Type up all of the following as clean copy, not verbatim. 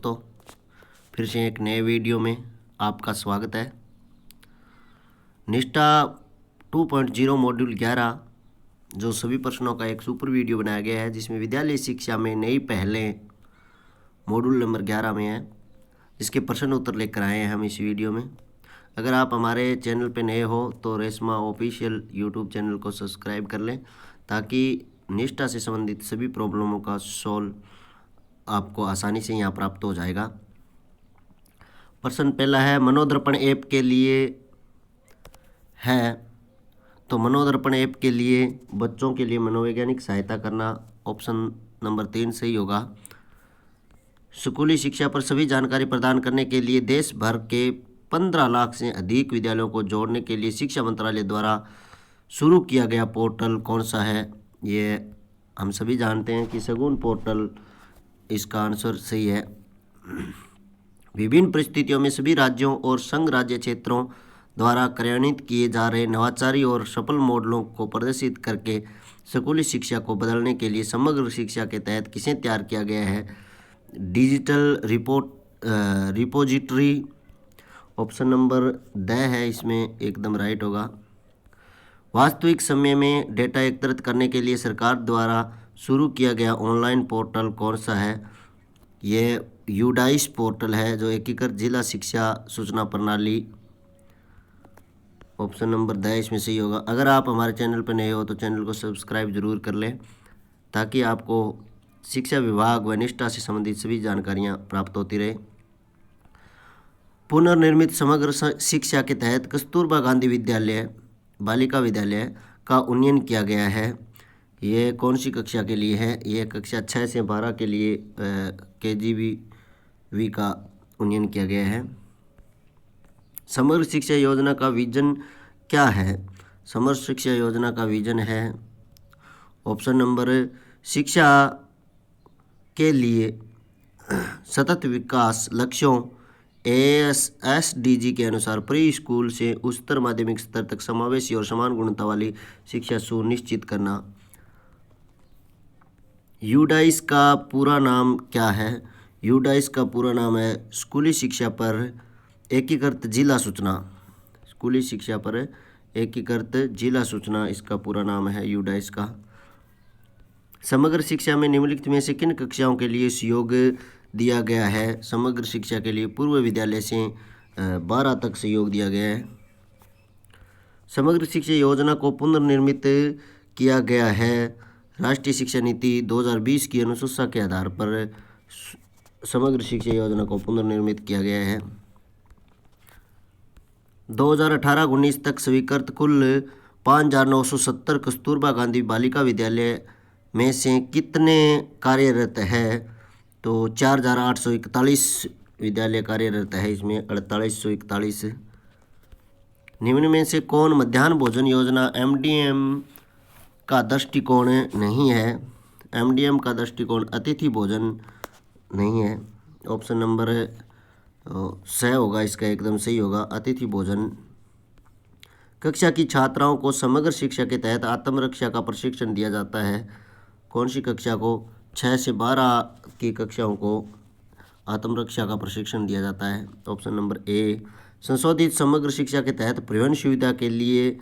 दोस्तों, फिर से एक नए वीडियो में आपका स्वागत है। निष्ठा 2.0 मॉड्यूल 11 जो सभी प्रश्नों का एक सुपर वीडियो बनाया गया है, जिसमें विद्यालय शिक्षा में नई पहलें मॉड्यूल नंबर 11 में है, जिसके प्रश्न उत्तर लेकर आए हैं हम इस वीडियो में। अगर आप हमारे चैनल पर नए हो तो रेशमा ऑफिशियल यूट्यूब चैनल को सब्सक्राइब कर लें, ताकि निष्ठा से संबंधित सभी प्रॉब्लमों का सॉल्व आपको आसानी से यहाँ प्राप्त हो जाएगा। प्रश्न पहला है, मनोदर्पण ऐप के लिए है, तो मनोदर्पण ऐप के लिए बच्चों के लिए मनोवैज्ञानिक सहायता करना, ऑप्शन नंबर 3 सही होगा। स्कूली शिक्षा पर सभी जानकारी प्रदान करने के लिए देश भर के 15 लाख से अधिक विद्यालयों को जोड़ने के लिए शिक्षा मंत्रालय द्वारा शुरू किया गया पोर्टल कौन सा है? ये हम सभी जानते हैं कि शगुन पोर्टल इसका आंसर सही है। विभिन्न परिस्थितियों में सभी राज्यों और संघ राज्य क्षेत्रों द्वारा कार्यान्वित किए जा रहे नवाचारी और सफल मॉडलों को प्रदर्शित करके स्कूली शिक्षा को बदलने के लिए समग्र शिक्षा के तहत किसे तैयार किया गया है? डिजिटल रिपोजिटरी, ऑप्शन नंबर ड है, इसमें एकदम राइट होगा। वास्तविक समय में डेटा एकत्रित करने के लिए सरकार द्वारा शुरू किया गया ऑनलाइन पोर्टल कौन सा है? ये यूडाइस पोर्टल है, जो एकीकृत जिला शिक्षा सूचना प्रणाली, ऑप्शन नंबर द इसमें सही होगा। अगर आप हमारे चैनल पर नए हो तो चैनल को सब्सक्राइब जरूर कर लें, ताकि आपको शिक्षा विभाग व निष्ठा से संबंधित सभी जानकारियाँ प्राप्त होती रहे। पुनर्निर्मित समग्र शिक्षा के तहत कस्तूरबा गांधी विद्यालय बालिका विद्यालय का उन्नयन किया गया है। ये कौन सी कक्षा के लिए है? ये कक्षा 6 से 12 के लिए KGV का उन्नयन किया गया है। समग्र शिक्षा योजना का विजन क्या है? समग्र शिक्षा योजना का विजन है, ऑप्शन नंबर शिक्षा के लिए सतत विकास लक्ष्यों SDG के अनुसार प्री स्कूल से उच्चतर माध्यमिक स्तर तक समावेशी और समान गुणवत्ता वाली शिक्षा सुनिश्चित करना। यूडाइस का पूरा नाम क्या है? यूडाइस का पूरा नाम है स्कूली शिक्षा पर एकीकृत जिला सूचना। स्कूली शिक्षा पर एकीकृत जिला सूचना इसका पूरा नाम है यूडाइस का। समग्र शिक्षा में निम्नलिखित में से किन कक्षाओं के लिए सहयोग दिया गया है? समग्र शिक्षा के लिए पूर्व विद्यालय से 12 तक सहयोग दिया गया है। समग्र शिक्षा योजना को पुनर्निर्मित किया गया है राष्ट्रीय शिक्षा नीति 2020 की अनुशंसा के आधार पर समग्र शिक्षा योजना को पुनर्निर्मित किया गया है। 2018-19 तक स्वीकृत कुल 5,970 कस्तूरबा गांधी बालिका विद्यालय में से कितने कार्यरत है? तो 4,841 विद्यालय कार्यरत है, इसमें 4841। निम्न में से कौन मध्याह्न भोजन योजना MDM का दृष्टिकोण नहीं है? MDM का दृष्टिकोण अतिथि भोजन नहीं है, ऑप्शन नंबर स होगा, इसका एकदम सही होगा, अतिथि भोजन। कक्षा की छात्राओं को समग्र शिक्षा के तहत आत्मरक्षा का प्रशिक्षण दिया जाता है। कौन सी कक्षा को? 6 से 12 की कक्षाओं को आत्मरक्षा का प्रशिक्षण दिया जाता है, ऑप्शन नंबर ए। संशोधित समग्र शिक्षा के तहत परिवहन सुविधा के लिए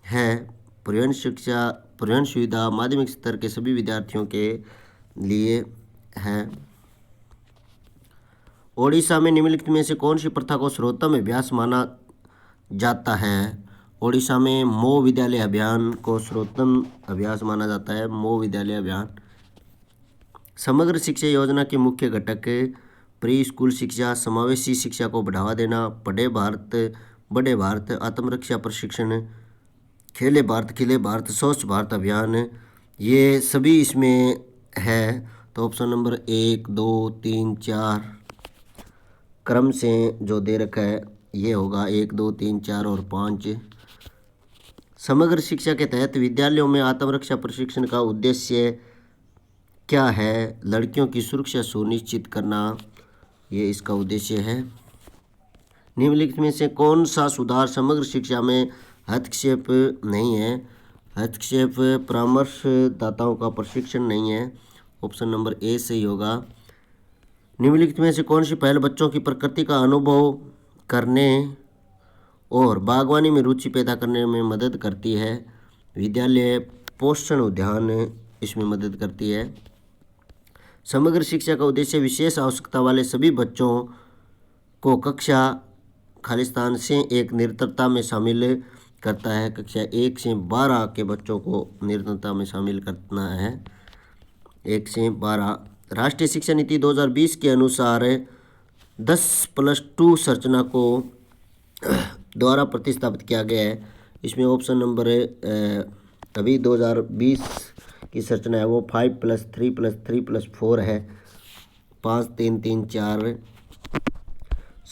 है। परिवहन सुविधा माध्यमिक स्तर के सभी विद्यार्थियों के लिए है। ओडिशा में निम्नलिखित में से कौन सी प्रथा को सर्वोत्तम अभ्यास माना जाता है? ओडिशा में मो विद्यालय अभियान को सर्वोत्तम अभ्यास माना जाता है, मो विद्यालय अभियान। समग्र शिक्षा योजना के मुख्य घटक प्री स्कूल शिक्षा, समावेशी शिक्षा को बढ़ावा देना, बड़े भारत, आत्मरक्षा प्रशिक्षण, खेले भारत, स्वच्छ भारत अभियान, ये सभी इसमें है। तो ऑप्शन नंबर 1, 2, 3, 4 क्रम से जो दे रखा है ये होगा 1, 2, 3, 4 और 5। समग्र शिक्षा के तहत विद्यालयों में आत्मरक्षा प्रशिक्षण का उद्देश्य क्या है? लड़कियों की सुरक्षा सुनिश्चित करना, ये इसका उद्देश्य है। निम्नलिखित में से कौन सा सुधार समग्र शिक्षा में हस्तक्षेप नहीं है? हस्तक्षेप परामर्शदाताओं का प्रशिक्षण नहीं है, ऑप्शन नंबर ए सही होगा। निम्नलिखित में से कौन सी पहल बच्चों की प्रकृति का अनुभव करने और बागवानी में रुचि पैदा करने में मदद करती है? विद्यालय पोषण उद्यान इसमें मदद करती है। समग्र शिक्षा का उद्देश्य विशेष आवश्यकता वाले सभी बच्चों को कक्षा खालिस्तान से एक निरंतरता में शामिल करता है। कक्षा 1 से 12 के बच्चों को निरंतरता में शामिल करना है। 1 से 12 राष्ट्रीय शिक्षा नीति 2020 के अनुसार 10+2 संरचना को द्वारा प्रतिस्थापित किया गया है। इसमें ऑप्शन नंबर अभी 2020 की संरचना है वो 5+3+3+4 है, 5 3 3 4।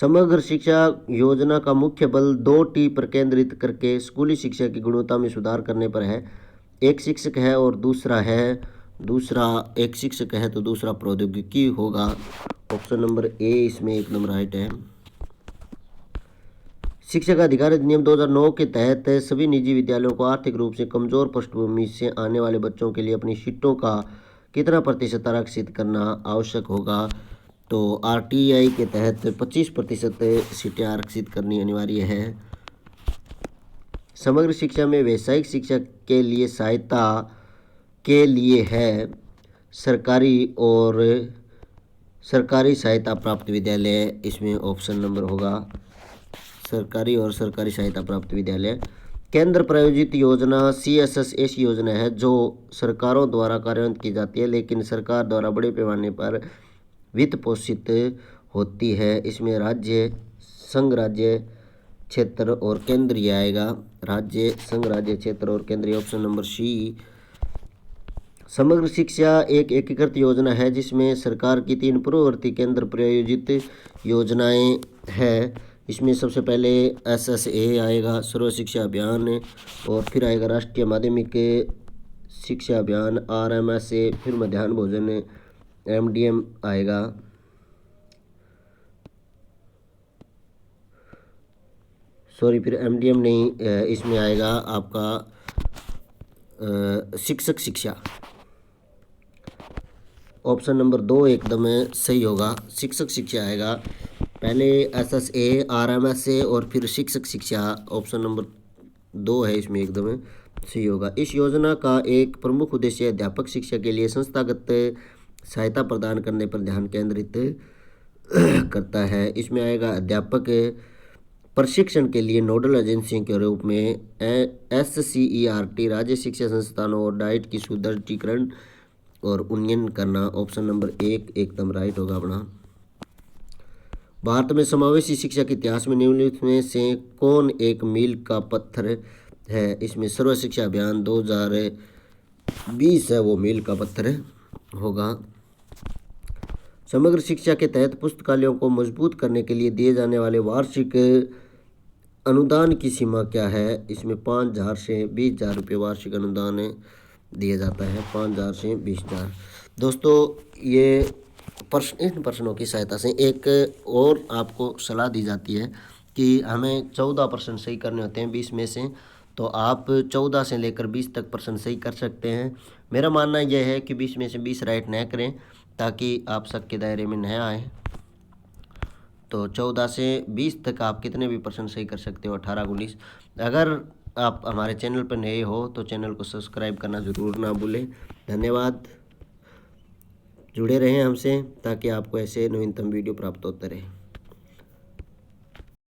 समग्र शिक्षा योजना का मुख्य बल 2T पर केंद्रित करके स्कूली शिक्षा की गुणवत्ता में सुधार करने पर है। एक शिक्षक है और एक शिक्षक है तो दूसरा प्रौद्योगिकी होगा। ऑप्शन नंबर ए इसमें एकदम राइट है। शिक्षा का अधिकार अधिनियम 2009 के तहत सभी निजी विद्यालयों को आर्थिक रूप से कमजोर पृष्ठभूमि से आने वाले बच्चों के लिए अपनी सीटों का कितना प्रतिशत आरक्षित करना आवश्यक होगा? तो RTI के तहत 25% सीटें आरक्षित करनी अनिवार्य है। समग्र शिक्षा में व्यावसायिक शिक्षा के लिए सहायता के लिए है सरकारी सहायता प्राप्त विद्यालय। इसमें ऑप्शन नंबर होगा सरकारी और सरकारी सहायता प्राप्त विद्यालय। केंद्र प्रायोजित योजना CSS ऐसी योजना है जो सरकारों द्वारा कार्यान्वित की जाती है लेकिन सरकार द्वारा बड़े पैमाने पर वित्त पोषित होती है। इसमें राज्य, संघ राज्य, क्षेत्र और केंद्रीय आएगा। राज्य, संघ राज्य, क्षेत्र और केंद्रीय ऑप्शन नंबर सी। समग्र शिक्षा एक एकीकृत योजना है जिसमें सरकार की 3 पूर्ववर्ती केंद्र प्रायोजित योजनाएं हैं। इसमें सबसे पहले SSA आएगा, सर्व शिक्षा अभियान, और फिर आएगा राष्ट्रीय माध्यमिक शिक्षा अभियान RMSA, फिर मध्याह्न भोजन MDM आएगा। फिर MDM नहीं, इसमें आएगा आपका शिक्षक शिक्षा। ऑप्शन नंबर 2 एकदम सही होगा, शिक्षक शिक्षा आएगा। पहले SSA, RMSA और फिर शिक्षक शिक्षा, ऑप्शन नंबर 2 है इसमें एकदम सही होगा। इस योजना का एक प्रमुख उद्देश्य अध्यापक शिक्षा के लिए संस्थागत सहायता प्रदान करने पर ध्यान केंद्रित करता है। इसमें आएगा अध्यापक प्रशिक्षण के लिए नोडल एजेंसियों के रूप में SCERT, राज्य शिक्षा संस्थानों और डाइट की सुदृढ़ीकरण और उन्नयन करना। ऑप्शन नंबर 1 एकदम राइट होगा अपना। भारत में समावेशी शिक्षा के इतिहास में निम्नलिखित में से कौन एक मील का पत्थर है? इसमें सर्व शिक्षा अभियान 2020 है वो मील का पत्थर होगा। समग्र शिक्षा के तहत पुस्तकालयों को मजबूत करने के लिए दिए जाने वाले वार्षिक अनुदान की सीमा क्या है? इसमें 5,000 से 20,000 रुपये वार्षिक अनुदान दिया जाता है, 5,000 से 20,000। दोस्तों ये इन प्रश्नों की सहायता से एक और आपको सलाह दी जाती है कि हमें 14 प्रश्न सही करने होते हैं 20 में से, तो आप 14 से लेकर 20 तक प्रश्न सही कर सकते हैं। मेरा मानना यह है कि 20 में से 20 राइट न करें ताकि आप सबके दायरे में न आए। तो 14 से 20 तक आप कितने भी प्रश्न सही कर सकते हो, 18 19। अगर आप हमारे चैनल पर नए हो तो चैनल को सब्सक्राइब करना ज़रूर ना भूलें। धन्यवाद। जुड़े रहें हमसे ताकि आपको ऐसे नवीनतम वीडियो प्राप्त होते रहे।